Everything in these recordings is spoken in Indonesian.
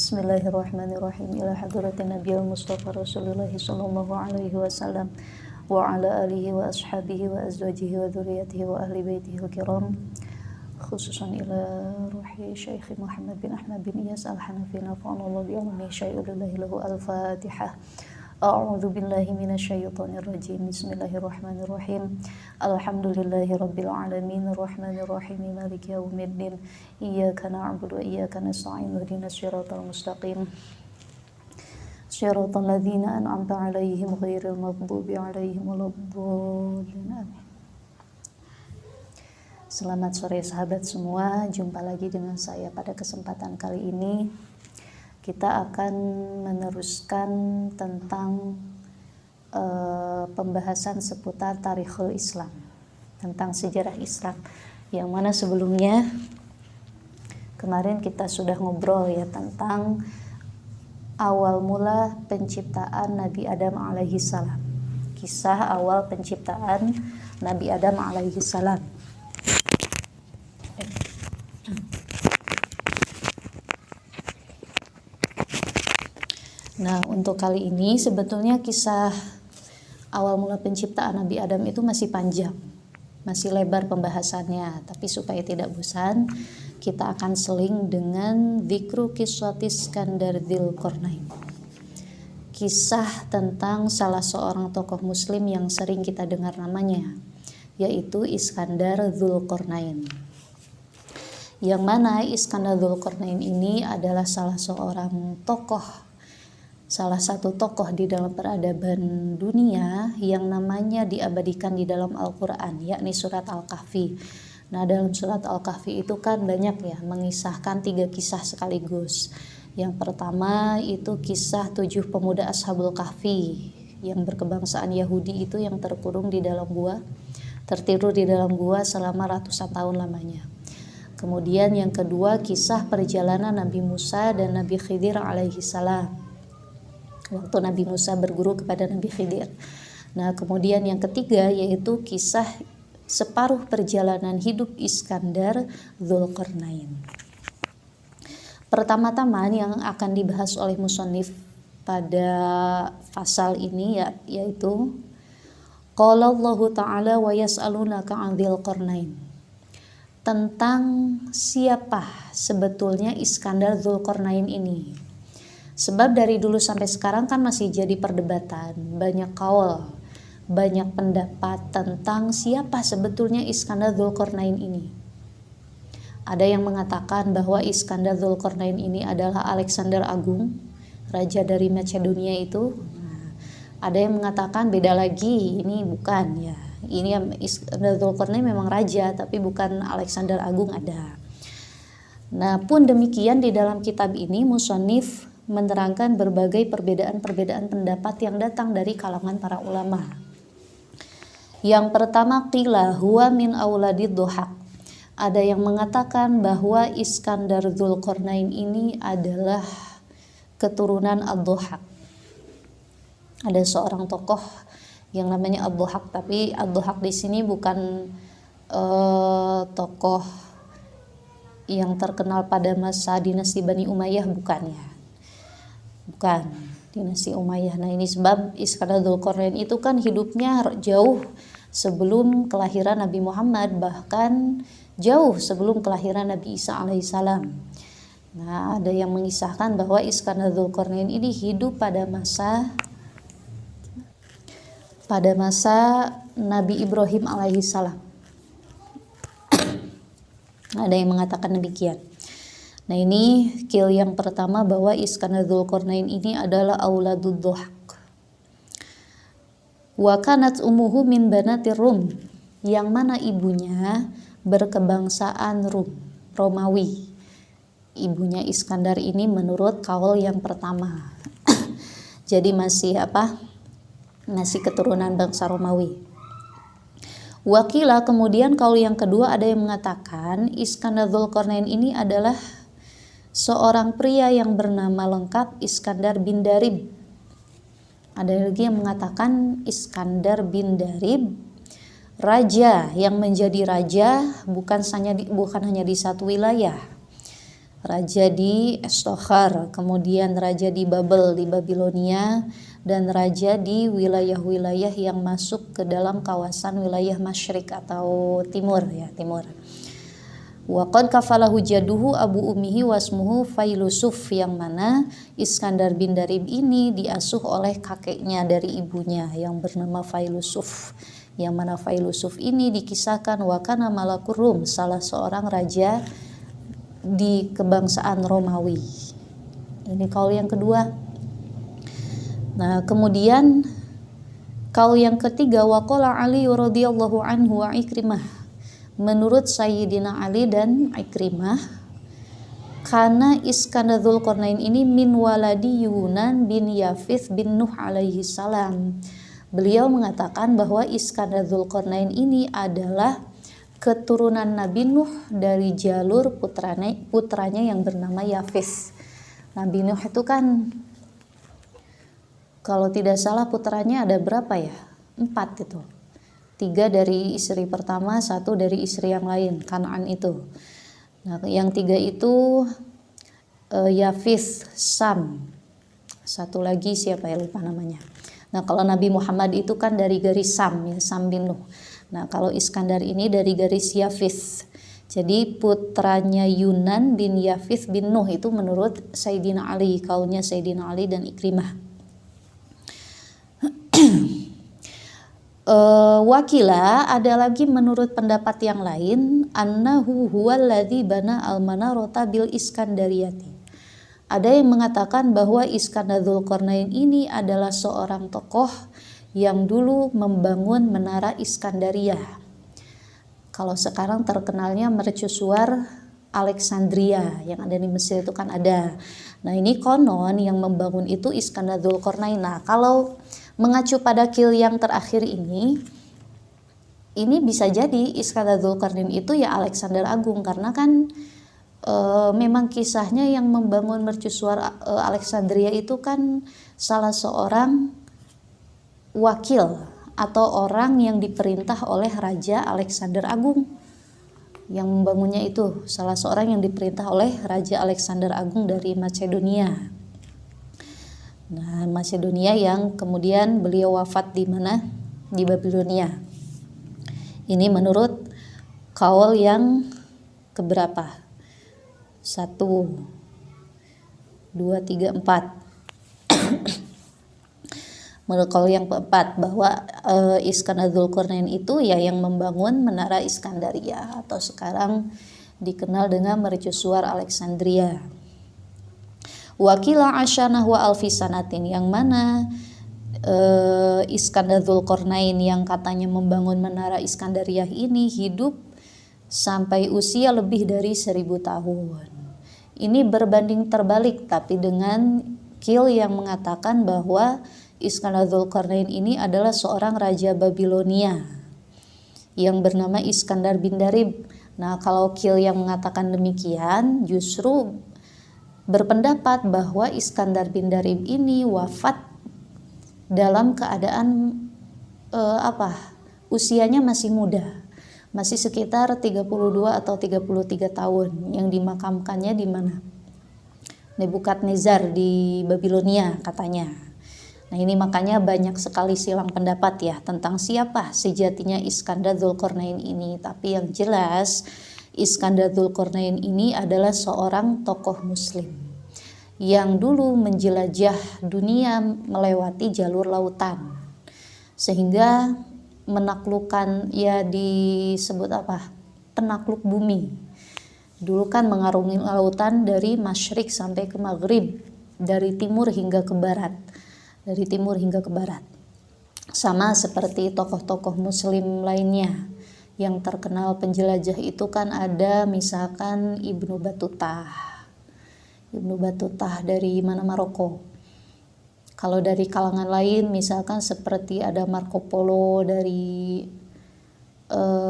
Bismillahirrahmanirrahim. Ila hadratin Nabiyil Mustafa Rasulullah sallallahu alaihi wasallam wa ala alihi wa ashabihi wa azwajihi wa dzurriyyatihi wa ahli baitihi al-kiram, khususan ila ruhi Syekh Muhammad bin Ahmad bin Iyas al-Hanafi nafa'anallahu bi ilmihi syai'ulillahi lahu al-Fatihah. A'udzu billahi minasyaitonir rajim. Bismillahirrahmanirrahim. Alhamdulillahi rabbil alamin arrahmanir rahim maliki yaumiddin. Iyyaka na'budu wa iyyaka nasta'in ihdinas siratal mustaqim. Siratal ladzina an'amta 'alaihim ghairil maghdubi 'alaihim waladdallin. Selamat sore sahabat semua, jumpa lagi dengan saya pada kesempatan kali ini. Kita akan meneruskan tentang pembahasan seputar tarikhul Islam, tentang sejarah Islam, yang mana sebelumnya kemarin kita sudah ngobrol ya tentang awal mula penciptaan Nabi Adam alaihi salam, kisah awal penciptaan Nabi Adam alaihi salam. Nah, untuk kali ini sebetulnya kisah awal mula penciptaan Nabi Adam itu masih panjang, masih lebar pembahasannya. Tapi supaya tidak bosan, kita akan seling dengan dzikru qissatis Iskandar Dzulqarnain. Kisah tentang salah seorang tokoh muslim yang sering kita dengar namanya, yaitu Iskandar Dzulqarnain. Yang mana Iskandar Dzulqarnain ini adalah salah satu tokoh di dalam peradaban dunia yang namanya diabadikan di dalam Al-Quran, yakni surat Al-Kahfi. Nah, dalam surat Al-Kahfi itu kan banyak ya mengisahkan 3 kisah sekaligus. Yang pertama itu kisah 7 pemuda Ashabul Kahfi yang berkebangsaan Yahudi itu yang tertidur di dalam gua selama ratusan tahun lamanya. Kemudian yang kedua kisah perjalanan Nabi Musa dan Nabi Khidir alaihi salam, waktu Nabi Musa berguru kepada Nabi Khidir. Nah, kemudian yang ketiga yaitu kisah separuh perjalanan hidup Iskandar Dzulqarnain. Pertama-tama yang akan dibahas oleh musannif pada pasal ini yaitu qala Allahu ta'ala wa yas'alunaka 'an Dzulqarnain, tentang siapa sebetulnya Iskandar Dzulqarnain ini. Sebab dari dulu sampai sekarang kan masih jadi perdebatan, banyak kaul, banyak pendapat tentang siapa sebetulnya Iskandar Dzulqarnain ini. Ada yang mengatakan bahwa Iskandar Dzulqarnain ini adalah Alexander Agung, raja dari Macedonia itu. Ada yang mengatakan beda lagi, ini bukan ya. Ini Iskandar Dzulqarnain memang raja, tapi bukan Alexander Agung ada. Nah, pun demikian di dalam kitab ini musannif menerangkan berbagai perbedaan-perbedaan pendapat yang datang dari kalangan para ulama. Yang pertama, qila huwa min auladid Dhuhaq. Ada yang mengatakan bahwa Iskandar Dzulqarnain ini adalah keturunan Ad-Dhuhaq. Ada seorang tokoh yang namanya Ad-Dhuhaq, tapi Ad-Dhuhaq di sini bukan tokoh yang terkenal pada masa dinasti Bani Umayyah, bukan ya. Bukan dinasti Umayyah. Nah, ini sebab Iskandar Dzulqarnain itu kan hidupnya jauh sebelum kelahiran Nabi Muhammad, bahkan jauh sebelum kelahiran Nabi Isa alaihissalam. Nah, ada yang mengisahkan bahwa Iskandar Dzulqarnain ini hidup pada masa Nabi Ibrahim alaihissalam. Ada yang mengatakan demikian. Nah, ini qil yang pertama bahwa Iskandar Dzulqarnain ini adalah auladud Dhuhaq. Wa kanat ummuhu min banatir Rum, yang mana ibunya berkebangsaan Romawi. Ibunya Iskandar ini menurut kaul yang pertama. Jadi masih keturunan bangsa Romawi. Wakila, kemudian kaul yang kedua ada yang mengatakan Iskandar Dzulqarnain ini adalah seorang pria yang bernama lengkap Iskandar bin Darib. Ada lagi yang mengatakan Iskandar bin Darib, raja yang menjadi raja bukan hanya di satu wilayah, raja di Estokhar, kemudian raja di Babel di Babilonia, dan raja di wilayah-wilayah yang masuk ke dalam kawasan wilayah Masyriq atau timur ya, timur. Wa qad kafalahu jaduhu abu ummihi wasmuhu Failusuf, yang mana Iskandar bin Darib ini diasuh oleh kakeknya dari ibunya yang bernama Failusuf. Yang mana Failusuf ini dikisahkan wa kana malakur Rum, salah seorang raja di kebangsaan Romawi. Ini kaul yang kedua. Nah, kemudian kaul yang ketiga, waqala Ali radhiyallahu anhu wa Ikrimah. Menurut Sayyidina Ali dan Ikrimah, karena Iskandar Dzulqarnain ini min waladi Yunan bin Yafith bin Nuh alaihi salam. Beliau mengatakan bahwa Iskandar Dzulqarnain ini adalah keturunan Nabi Nuh dari jalur putranya yang bernama Yafith. Nabi Nuh itu kan kalau tidak salah putranya ada berapa ya? 4 itu. 3 dari istri pertama, 1 dari istri yang lain, Kan'an itu. Nah, yang 3 itu Yafith, Sam. 1 lagi siapa ya, lupa namanya. Nah, kalau Nabi Muhammad itu kan dari garis Sam ya, Sam bin Nuh. Nah, kalau Iskandar ini dari garis Yafith. Jadi putranya Yunan bin Yafith bin Nuh itu menurut Sayyidina Ali, kaulnya Sayyidina Ali dan Ikrimah. Wakila ada lagi menurut pendapat yang lain, annahu huwallazi bana al-manarata bil Iskandariyati. Ada yang mengatakan bahwa Iskandar Dzulqarnain ini adalah seorang tokoh yang dulu membangun menara Iskandariyah. Kalau sekarang terkenalnya mercusuar Alexandria yang ada di Mesir itu kan ada. Nah, ini konon yang membangun itu Iskandar Dzulqarnain. Nah, kalau mengacu pada kil yang terakhir ini bisa jadi Iskandar Dzulqarnain itu ya Alexander Agung, karena kan memang kisahnya yang membangun mercusuar Alexandria itu kan salah seorang wakil atau orang yang diperintah oleh Raja Alexander Agung. Yang membangunnya itu salah seorang yang diperintah oleh Raja Alexander Agung dari Macedonia. Nah, Macedonia yang kemudian beliau wafat di mana? Di Babilonia. Ini menurut kaul yang keberapa? 1, 2, 3, 4. Menurut kaul yang keempat bahwa Iskandar Dzulqarnain itu ya yang membangun menara Iskandaria atau sekarang dikenal dengan mercusuar Alexandria. Wakila asyana wa alfisanatin, yang mana Iskandar Dzulqarnain yang katanya membangun menara Iskandariyah ini hidup sampai usia lebih dari 1000 tahun. Ini berbanding terbalik tapi dengan kil yang mengatakan bahwa Iskandar Dzulqarnain ini adalah seorang raja Babilonia yang bernama Iskandar bin Darib. Nah, kalau kil yang mengatakan demikian justru berpendapat bahwa Iskandar bin Darib ini wafat dalam keadaan usianya masih muda, masih sekitar 32 atau 33 tahun, yang dimakamkannya di mana? Nebukadnezar di Babilonia katanya. Nah, ini makanya banyak sekali silang pendapat ya tentang siapa sejatinya Iskandar Dzulqarnain ini, tapi yang jelas Iskandar Dzulqarnain ini adalah seorang tokoh muslim yang dulu menjelajah dunia melewati jalur lautan sehingga menaklukkan, ya disebut penakluk bumi. Dulu kan mengarungi lautan dari Masyriq sampai ke Maghrib, dari timur hingga ke barat. Sama seperti tokoh-tokoh muslim lainnya yang terkenal penjelajah itu kan ada misalkan Ibnu Battuta dari Maroko. Kalau dari kalangan lain misalkan seperti ada Marco Polo dari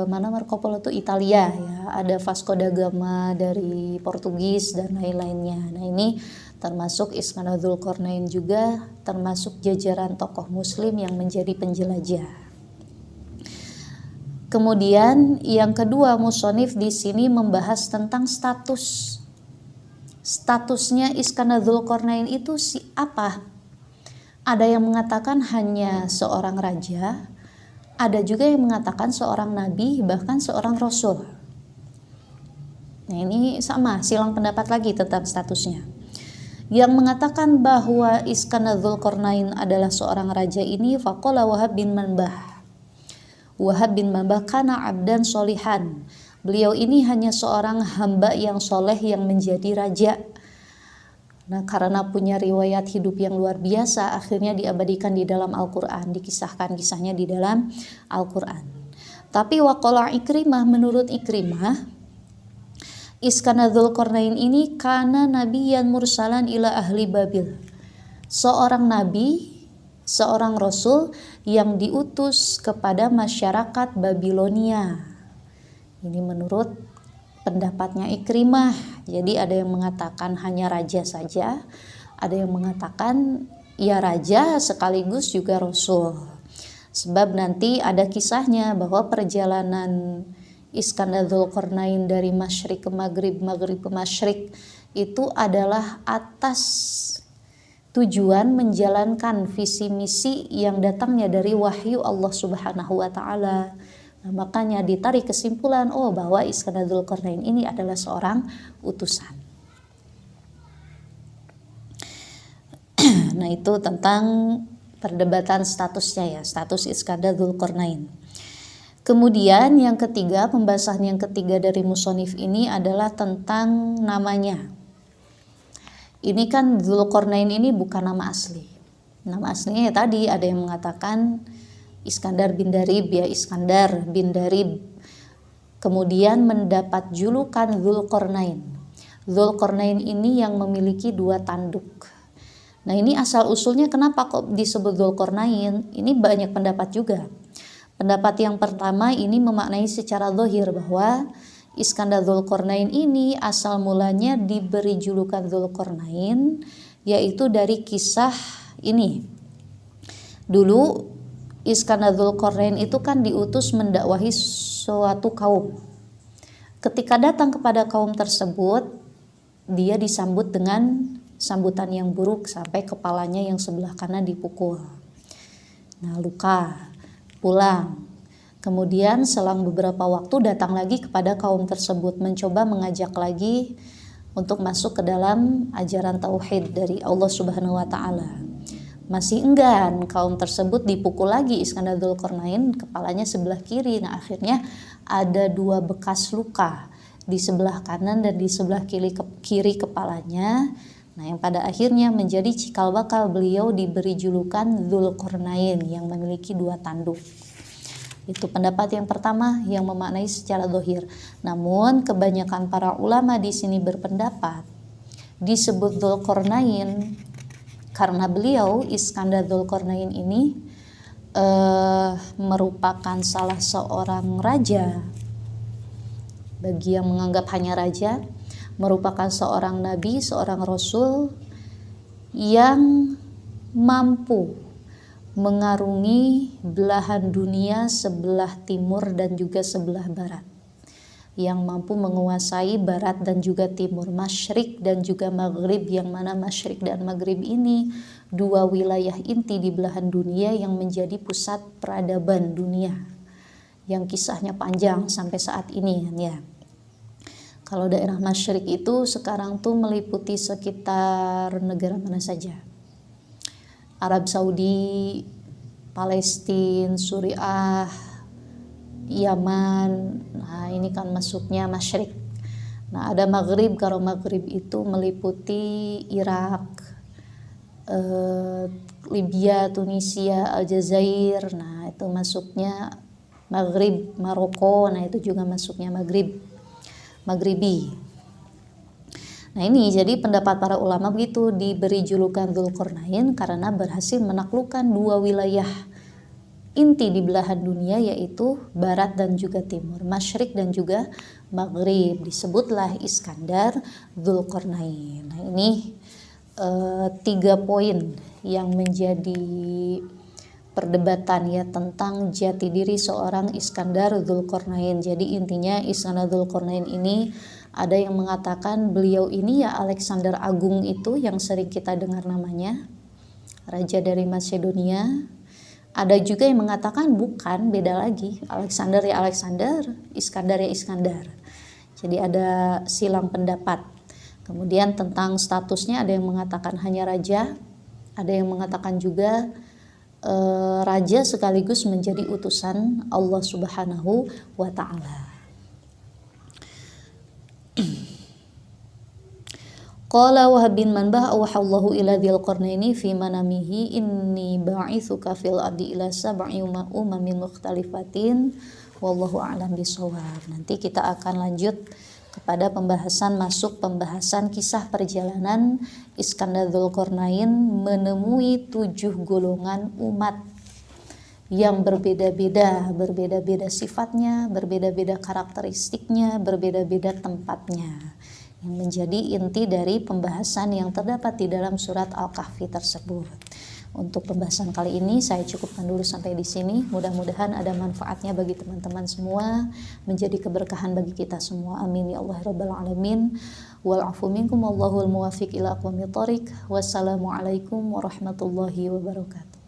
Marco Polo itu Italia ya, ada Vasco da Gama dari Portugis dan lain-lainnya. Nah, ini termasuk Iskandar Dzulqarnain juga termasuk jajaran tokoh muslim yang menjadi penjelajah. Kemudian yang kedua, musonif di sini membahas tentang status statusnya Iskandar Dzulqarnain itu apa? Ada yang mengatakan hanya seorang raja, ada juga yang mengatakan seorang nabi, bahkan seorang rasul. Nah, ini sama, silang pendapat lagi tentang statusnya. Yang mengatakan bahwa Iskandar Dzulqarnain adalah seorang raja ini faqala Wahab bin Manbah. Wahab bin Manbah kana abdan solihan. Beliau ini hanya seorang hamba yang soleh yang menjadi raja. Nah, karena punya riwayat hidup yang luar biasa, akhirnya diabadikan di dalam Al-Quran, dikisahkan kisahnya di dalam Al-Quran. Tapi waqala Ikrimah, menurut Ikrimah, Iskandar Dzulqarnain ini kana nabiyan mursalan ila ahli Babil. Seorang nabi, seorang rasul yang diutus kepada masyarakat Babilonia. Ini menurut pendapatnya Ikrimah. Jadi ada yang mengatakan hanya raja saja, ada yang mengatakan ya raja sekaligus juga rasul. Sebab nanti ada kisahnya bahwa perjalanan Iskandar Dzulqarnain dari Masyriq ke Maghrib, Maghrib ke Masyriq itu adalah atas tujuan menjalankan visi misi yang datangnya dari wahyu Allah Subhanahu wa taala. Nah, makanya ditarik kesimpulan bahwa Iskandar Dzulqarnain ini adalah seorang utusan. Nah, itu tentang perdebatan statusnya ya, status Iskandar Dzulqarnain. Kemudian yang ketiga, pembahasan yang ketiga dari musonif ini adalah tentang namanya. Ini kan Dzulqarnain ini bukan nama asli. Nama aslinya ya tadi ada yang mengatakan Iskandar bin Darib, ya Iskandar bin Darib. Kemudian mendapat julukan Dzulqarnain. Dzulqarnain ini yang memiliki 2 tanduk. Nah, ini asal usulnya kenapa kok disebut Dzulqarnain? Ini banyak pendapat juga. Pendapat yang pertama ini memaknai secara zahir bahwa Iskandar Dzulqarnain ini asal mulanya diberi julukan Dzulqarnain yaitu dari kisah ini. Dulu Iskandar Dzulqarnain itu kan diutus mendakwahi suatu kaum. Ketika datang kepada kaum tersebut, dia disambut dengan sambutan yang buruk sampai kepalanya yang sebelah kanan dipukul. Nah, luka, pulang. Kemudian selang beberapa waktu datang lagi kepada kaum tersebut, mencoba mengajak lagi untuk masuk ke dalam ajaran tauhid dari Allah Subhanahu wa taala. Masih enggan, kaum tersebut dipukul lagi Iskandar Dzulqarnain, kepalanya sebelah kiri. Nah, akhirnya ada 2 bekas luka di sebelah kanan dan di sebelah kiri kepalanya. Nah, yang pada akhirnya menjadi cikal bakal beliau diberi julukan Dzulqarnain yang memiliki 2 tanduk. Itu pendapat yang pertama yang memaknai secara zahir. Namun kebanyakan para ulama di sini berpendapat disebut Dzulqarnain karena beliau Iskandar Dzulqarnain ini merupakan salah seorang raja. Bagi yang menganggap hanya raja, merupakan seorang nabi, seorang rasul yang mampu mengarungi belahan dunia sebelah timur dan juga sebelah barat, yang mampu menguasai barat dan juga timur, Masyriq dan juga Maghrib, yang mana Masyriq dan Maghrib ini 2 wilayah inti di belahan dunia yang menjadi pusat peradaban dunia, yang kisahnya panjang sampai saat ini ya. Kalau daerah Masyriq itu sekarang tuh meliputi sekitar negara mana saja? Arab Saudi, Palestina, Suriah, Yaman. Nah, ini kan masuknya Masyriq. Nah, ada Maghrib. Kalau Maghrib itu meliputi Irak, Libya, Tunisia, Aljazair. Nah, itu masuknya Maghrib. Maroko, nah itu juga masuknya Maghribi. Nah, ini jadi pendapat para ulama begitu, diberi julukan Dzulqarnain karena berhasil menaklukkan 2 wilayah inti di belahan dunia, yaitu barat dan juga timur, Masyriq dan juga Maghrib. Disebutlah Iskandar Dzulqarnain. Nah, ini 3 poin yang menjadi perdebatan ya tentang jati diri seorang Iskandar Dzulqarnain. Jadi intinya Iskandar Dzulqarnain ini Ada yang mengatakan beliau ini ya Alexander Agung itu yang sering kita dengar namanya, raja dari Macedonia. Ada juga yang mengatakan bukan, beda lagi, Alexander ya Alexander, Iskandar ya Iskandar. Jadi ada silang pendapat. Kemudian tentang statusnya ada yang mengatakan hanya raja, ada yang mengatakan juga raja sekaligus menjadi utusan Allah Subhanahu wa Ta'ala. Qala Wahab bin Manbah awhallahu ila dzil qarnaini fi manamihi inni ba'itsuka fil ardi ila sab'i umamin mukhtalifatin wallahu a'lam bishawab. Nanti kita akan lanjut kepada masuk pembahasan kisah perjalanan Iskandar Dzulqarnain menemui 7 golongan umat yang berbeda-beda sifatnya, berbeda-beda karakteristiknya, berbeda-beda tempatnya, yang menjadi inti dari pembahasan yang terdapat di dalam surat Al-Kahfi tersebut. Untuk pembahasan kali ini saya cukupkan dulu sampai di sini. Mudah-mudahan ada manfaatnya bagi teman-teman semua, menjadi keberkahan bagi kita semua. Amin ya Allah rabbal alamin. Wal afu minkum wallahul muwaffiq ila aqwamit thoriq. Wassalamualaikum warahmatullahi wabarakatuh.